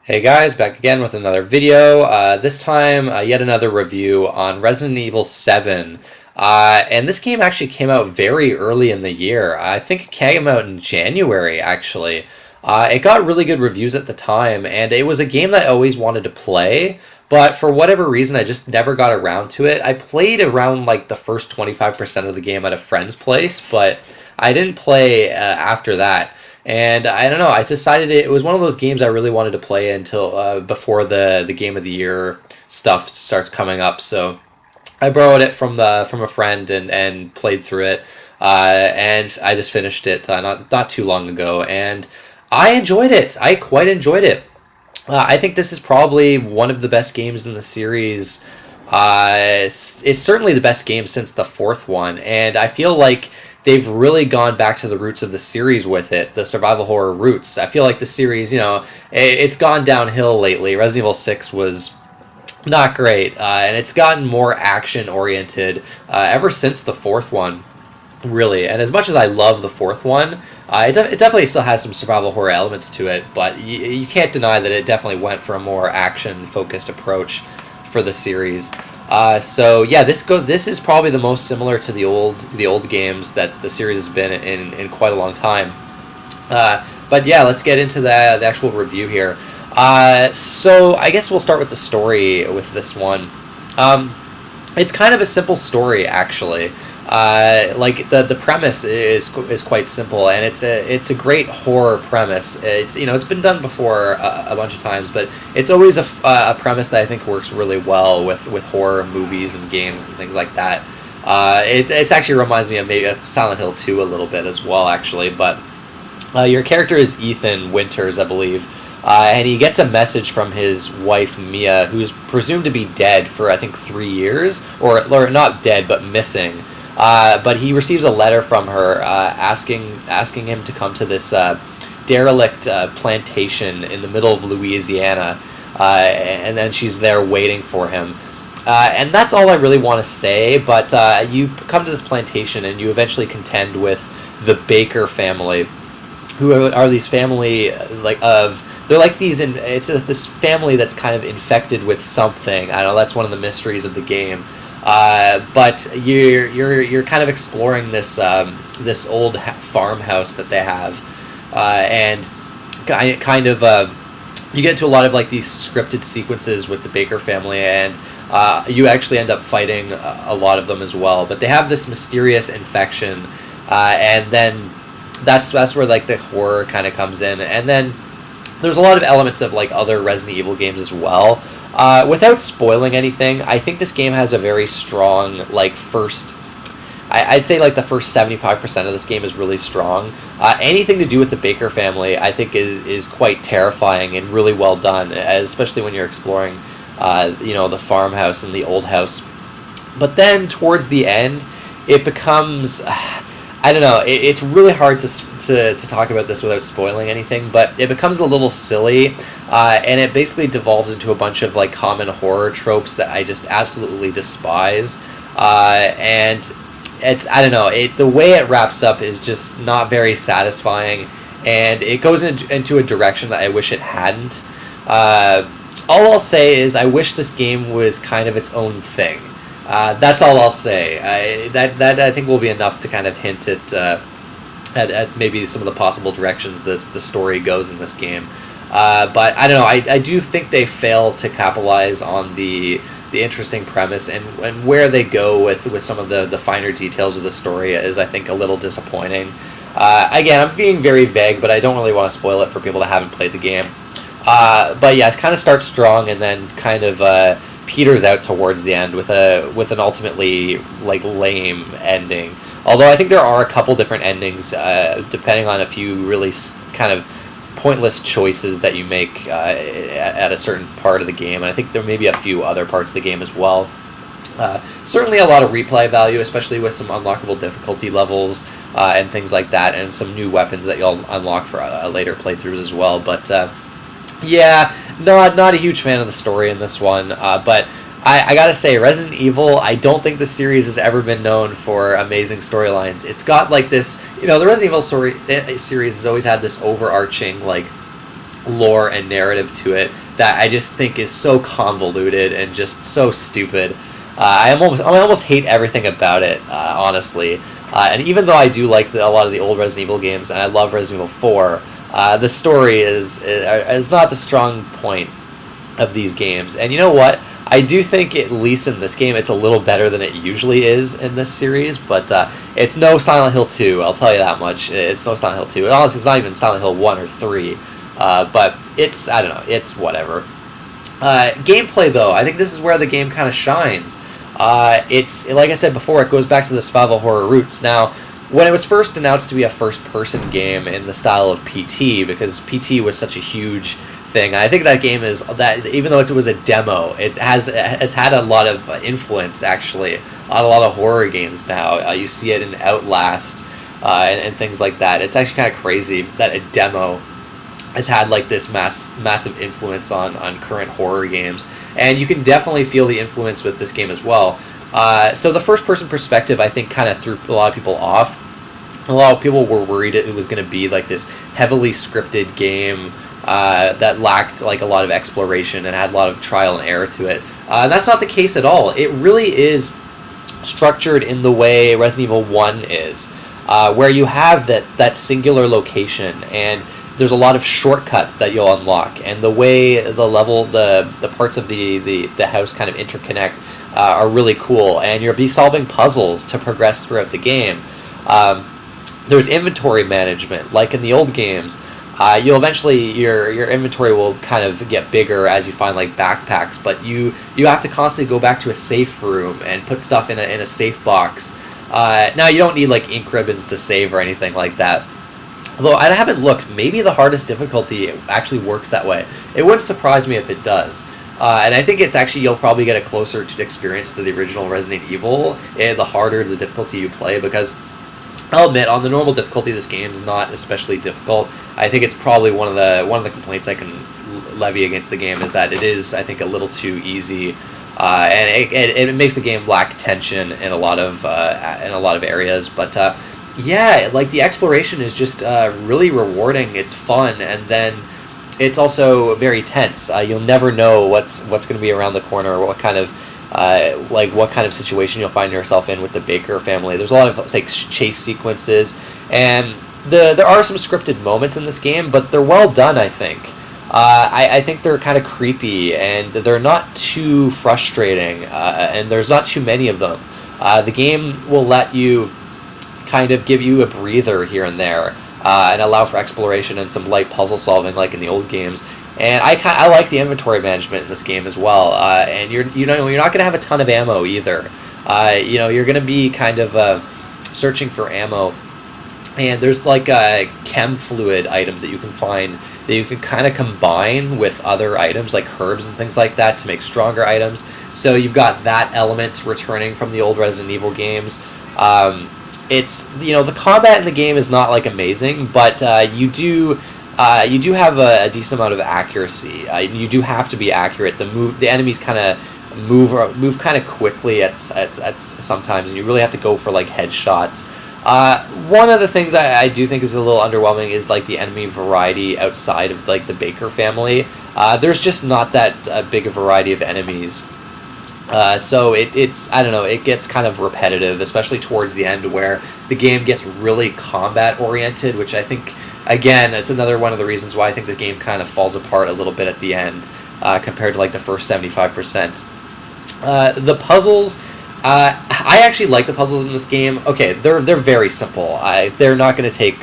Hey guys, back again with another video. This time, yet another review on Resident Evil 7. And this game actually came out very early in the year. I think it came out in January, actually. It got really good reviews at the time, and it was a game that I always wanted to play, but for whatever reason, I just never got around to it. I played around like the first 25% of the game at a friend's place, but I didn't play after that. And I don't know. I decided it was one of those games I really wanted to play until before the game of the year stuff starts coming up. So I borrowed it from a friend and played through it. And I just finished it not too long ago, and I enjoyed it. I quite enjoyed it. I think this is probably one of the best games in the series. It's certainly the best game since the fourth one, and I feel like they've really gone back to the roots of the series with it, the survival horror roots. I feel like the series, it's gone downhill lately. Resident Evil 6 was not great, and it's gotten more action-oriented ever since the fourth one, really. And as much as I love the fourth one, it definitely still has some survival horror elements to it, but you can't deny that it definitely went for a more action-focused approach for the series. So yeah, this is probably the most similar to the old games that the series has been in quite a long time. But yeah, let's get into the actual review here. So I guess we'll start with the story with this one. It's kind of a simple story, actually. Like the premise is quite simple, and it's a great horror premise. It's been done before a bunch of times, but it's always a premise that I think works really well with horror movies and games and things like that. It actually reminds me of maybe of Silent Hill 2 a little bit as well, actually. But your character is Ethan Winters, I believe. And he gets a message from his wife Mia, who is presumed to be dead for I think 3 years, or not dead but missing. But he receives a letter from her asking him to come to this derelict plantation in the middle of Louisiana, and then she's there waiting for him. And that's all I really want to say, but you come to this plantation and you eventually contend with the Baker family, who are these family they're like this family that's kind of infected with something. I don't know, that's one of the mysteries of the game. But you're kind of exploring this this old farmhouse that they have, and kind of you get into a lot of like these scripted sequences with the Baker family, and you actually end up fighting a lot of them as well. But they have this mysterious infection, and then that's where like the horror kind of comes in, and then there's a lot of elements of like other Resident Evil games as well. Without spoiling anything, I think this game has a very strong, like, I'd say, like, the first 75% of this game is really strong. Anything to do with the Baker family, I think, is quite terrifying and really well done, especially when you're exploring, the farmhouse and the old house. But then, towards the end, it becomes... I don't know, it's really hard to talk about this without spoiling anything, but it becomes a little silly, and it basically devolves into a bunch of like common horror tropes that I just absolutely despise, and I don't know, the way it wraps up is just not very satisfying, and it goes into a direction that I wish it hadn't. All I'll say is I wish this game was kind of its own thing. That's all I'll say. That I think will be enough to kind of hint at maybe some of the possible directions the story goes in this game. But I don't know. I do think they fail to capitalize on the interesting premise, and where they go with some of the finer details of the story is, I think, a little disappointing. Again, I'm being very vague, but I don't really want to spoil it for people that haven't played the game. But yeah, it kind of starts strong and then kind of peters out towards the end with an ultimately like lame ending. Although I think there are a couple different endings depending on a few really kind of pointless choices that you make at a certain part of the game, and I think there may be a few other parts of the game as well. Certainly a lot of replay value, especially with some unlockable difficulty levels and things like that, and some new weapons that you'll unlock for later playthroughs as well. But yeah, not a huge fan of the story in this one, but I gotta say, Resident Evil, I don't think the series has ever been known for amazing storylines. It's got like this, the Resident Evil series has always had this overarching like lore and narrative to it that I just think is so convoluted and just so stupid. I almost hate everything about it, honestly. And even though I do like a lot of the old Resident Evil games, and I love Resident Evil 4, the story is not the strong point of these games. And you know what? I do think, at least in this game, it's a little better than it usually is in this series, but it's no Silent Hill 2, I'll tell you that much. It's no Silent Hill 2. Honestly, it's not even Silent Hill 1 or 3, but it's, I don't know, it's whatever. Gameplay, though, I think this is where the game kind of shines. It's, like I said before, it goes back to the survival horror roots. Now, when it was first announced to be a first-person game in the style of PT, because PT was such a huge thing, I think that game is, that even though it was a demo, it has had a lot of influence, actually, on a lot of horror games now. You see it in Outlast and things like that. It's actually kind of crazy that a demo has had like this massive influence on current horror games, and you can definitely feel the influence with this game as well. So the first person perspective, I think, kind of threw a lot of people off. A lot of people were worried it was going to be like this heavily scripted game that lacked like a lot of exploration and had a lot of trial and error to it. And that's not the case at all. It really is structured in the way Resident Evil 1 is, where you have that singular location, and there's a lot of shortcuts that you'll unlock, and the way the parts of the house kind of interconnect are really cool, and you'll be solving puzzles to progress throughout the game. There's inventory management, like in the old games. You'll eventually, your inventory will kind of get bigger as you find like backpacks, but you have to constantly go back to a safe room and put stuff in a safe box. Now you don't need like ink ribbons to save or anything like that. Although I haven't looked, maybe the hardest difficulty actually works that way. It wouldn't surprise me if it does. And I think it's actually, you'll probably get a closer experience to the original Resident Evil, the harder the difficulty you play, because I'll admit, on the normal difficulty, this game's not especially difficult. I think it's probably one of the complaints I can levy against the game is that it is, I think, a little too easy, and it makes the game lack tension in a lot of areas. But yeah, like the exploration is just really rewarding. It's fun, and then it's also very tense. You'll never know what's going to be around the corner, or what kind of situation you'll find yourself in with the Baker family. There's a lot of like chase sequences, and there are some scripted moments in this game, but they're well done, I think. I think they're kind of creepy, and they're not too frustrating, and there's not too many of them. The game will let you kind of give you a breather here and there, and allow for exploration and some light puzzle solving like in the old games. And I like the inventory management in this game as well. And you're not going to have a ton of ammo either. You're going to be kind of searching for ammo, and there's like chem fluid items that you can find that you can kind of combine with other items like herbs and things like that to make stronger items. So you've got that element returning from the old Resident Evil games. It's the combat in the game is not like amazing, but you do have a decent amount of accuracy. You do have to be accurate. The enemies kind of move kind of quickly at sometimes, and you really have to go for like headshots. One of the things I do think is a little underwhelming is like the enemy variety outside of like the Baker family. There's just not that big a variety of enemies. So it's I don't know, it gets kind of repetitive, especially towards the end where the game gets really combat oriented, which I think, again, it's another one of the reasons why I think the game kind of falls apart a little bit at the end compared to like the first 75%. The puzzles, I actually like the puzzles in this game. Okay, they're very simple. They're not going to take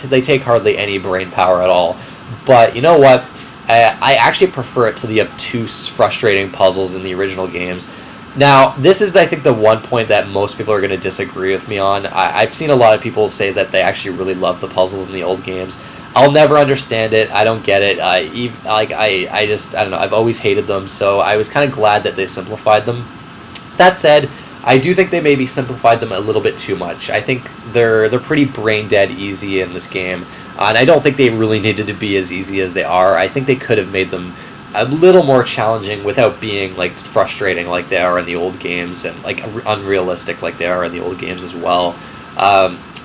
they take hardly any brain power at all. But you know what? I actually prefer it to the obtuse, frustrating puzzles in the original games. Now, this is, I think, the one point that most people are going to disagree with me on. I've seen a lot of people say that they actually really love the puzzles in the old games. I'll never understand it. I don't get it. I don't know. I've always hated them, so I was kind of glad that they simplified them. That said, I do think they maybe simplified them a little bit too much. I think they're pretty brain dead easy in this game. And I don't think they really needed to be as easy as they are. I think they could have made them a little more challenging without being like frustrating like they are in the old games, and like unrealistic like they are in the old games as well.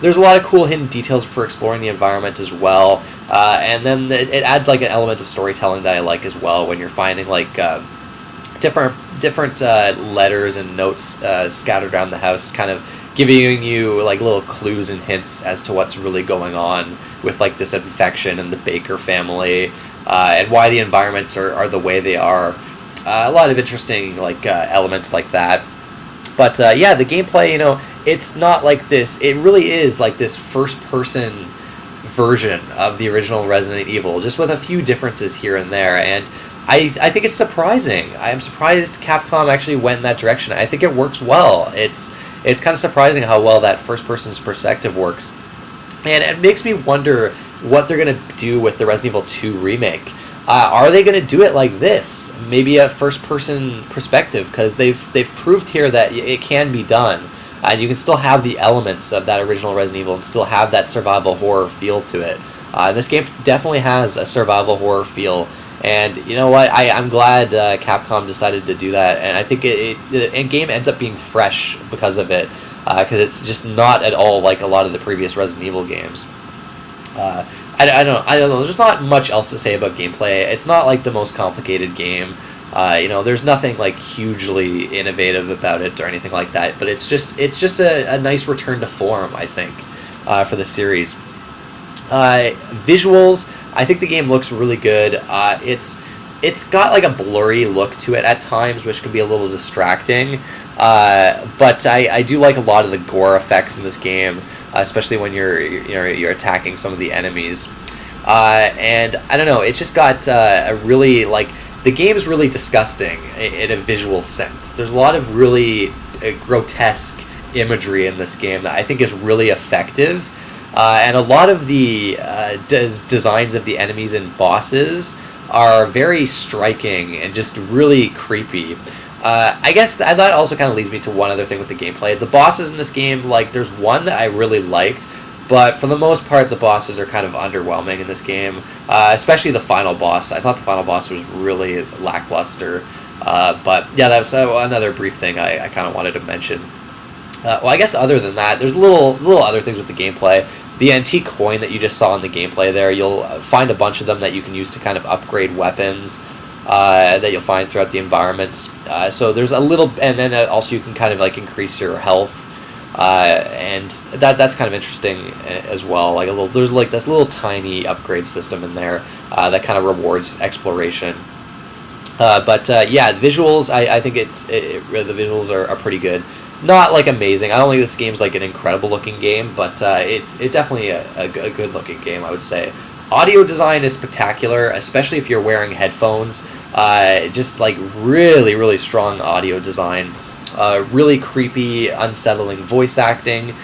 there's a lot of cool hidden details for exploring the environment as well, and then it adds like an element of storytelling that I like as well when you're finding like different letters and notes scattered around the house, kind of giving you like little clues and hints as to what's really going on with like this infection and the Baker family, and why the environments are the way they are. A lot of interesting like elements like that. But yeah, the gameplay, it's not like this. It really is like this first-person version of the original Resident Evil, just with a few differences here and there. And I think it's surprising. I'm surprised Capcom actually went in that direction. I think it works well. It's kind of surprising how well that first-person's perspective works. And it makes me wonder what they're going to do with the Resident Evil 2 remake. Are they going to do it like this? Maybe a first-person perspective, because they've proved here that it can be done. And you can still have the elements of that original Resident Evil and still have that survival horror feel to it. And this game definitely has a survival horror feel. And you know what? I'm glad Capcom decided to do that. And I think the game ends up being fresh because of it. Because it's just not at all like a lot of the previous Resident Evil games. I don't know. There's not much else to say about gameplay. It's not like the most complicated game. There's nothing like hugely innovative about it or anything like that. But it's just a nice return to form, I think, for the series. Visuals, I think the game looks really good. It's got like a blurry look to it at times, which can be a little distracting. But I do like a lot of the gore effects in this game, especially when you're attacking some of the enemies. And I don't know, it's just got a really like the game's really disgusting in a visual sense. There's a lot of really grotesque imagery in this game that I think is really effective. And a lot of the designs of the enemies and bosses are very striking and just really creepy. I guess that also kind of leads me to one other thing with the gameplay. The bosses in this game, like, there's one that I really liked, but for the most part, the bosses are kind of underwhelming in this game, especially the final boss. I thought the final boss was really lackluster, but yeah, that's another brief thing I kind of wanted to mention. Well, I guess other than that, there's little other things with the gameplay. The antique coin that you just saw in the gameplay there, you'll find a bunch of them that you can use to kind of upgrade weapons that you'll find throughout the environments. So there's a little, and then also you can kind of like increase your health, and that's kind of interesting as well. Like there's like this little tiny upgrade system in there that kind of rewards exploration. But yeah, visuals, I think the visuals are pretty good. Not like amazing. I don't think this game's like an incredible looking game, but it's definitely a good looking game, I would say. Audio design is spectacular, especially if you're wearing headphones. Just like really, really strong audio design. Really creepy, unsettling voice acting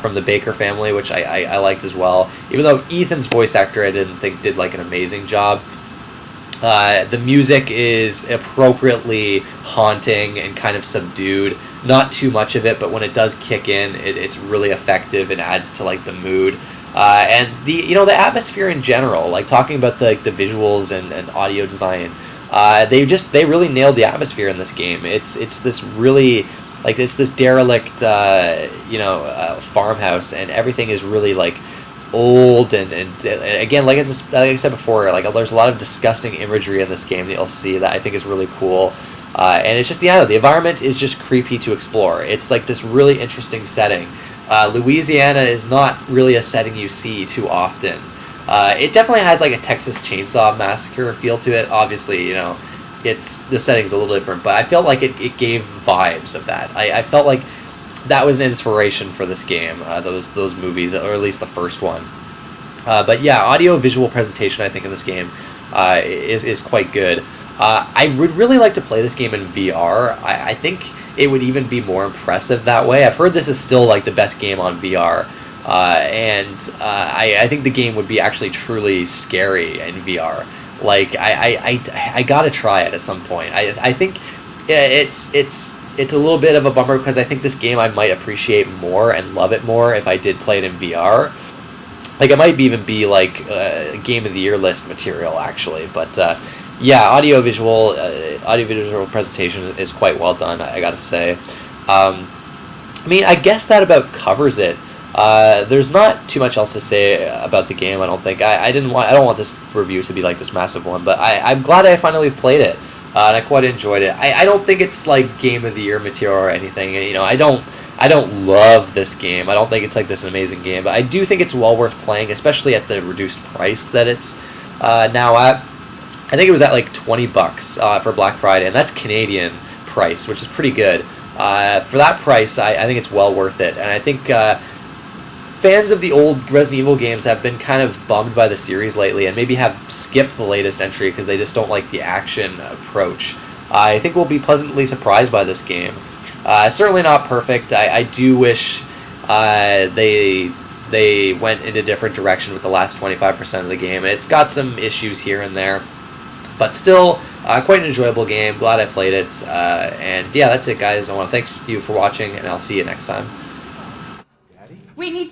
from the Baker family, which I liked as well. Even though Ethan's voice actor I didn't think did like an amazing job. The music is appropriately haunting and kind of subdued. Not too much of it, but when it does kick in, it's really effective and adds to like the mood. And the atmosphere in general, like talking about the visuals and audio design, they really nailed the atmosphere in this game. It's this really like it's this derelict farmhouse, and everything is really like old and again, like I said before, like there's a lot of disgusting imagery in this game that you'll see that I think is really cool. And it's just the environment is just creepy to explore. It's like this really interesting setting. Louisiana is not really a setting you see too often. It definitely has like a Texas Chainsaw Massacre feel to it. Obviously, the setting's a little different, but I felt like it gave vibes of that. I felt like that was an inspiration for this game, those movies, or at least the first one. But yeah, audio-visual presentation, I think, in this game is quite good. I would really like to play this game in VR. I think it would even be more impressive that way. I've heard this is still like the best game on VR, and I think the game would be actually truly scary in VR. Like I gotta try it at some point. I think it's a little bit of a bummer because I think this game I might appreciate more and love it more if I did play it in VR. Like it might even be like Game of the Year list material actually, but. Yeah, audiovisual presentation is quite well done, I gotta say. I mean, I guess that about covers it There's not too much else to say about the game. I don't think. I don't want this review to be like this massive one, but I'm glad I finally played it, and I quite enjoyed it. I don't think it's like Game of the Year material or anything. You know, I don't love this game. I don't think it's like this amazing game, but I do think it's well worth playing, especially at the reduced price that it's now at. I think it was at like $20 for Black Friday, and that's Canadian price, which is pretty good. For that price, I think it's well worth it, and I think fans of the old Resident Evil games have been kind of bummed by the series lately, and maybe have skipped the latest entry because they just don't like the action approach. I think we'll be pleasantly surprised by this game. Certainly not perfect. I do wish they went in a different direction with the last 25% of the game. It's got some issues here and there, but still quite an enjoyable game. Glad I played it. And yeah, that's it, guys. I want to thank you for watching, and I'll see you next time. We need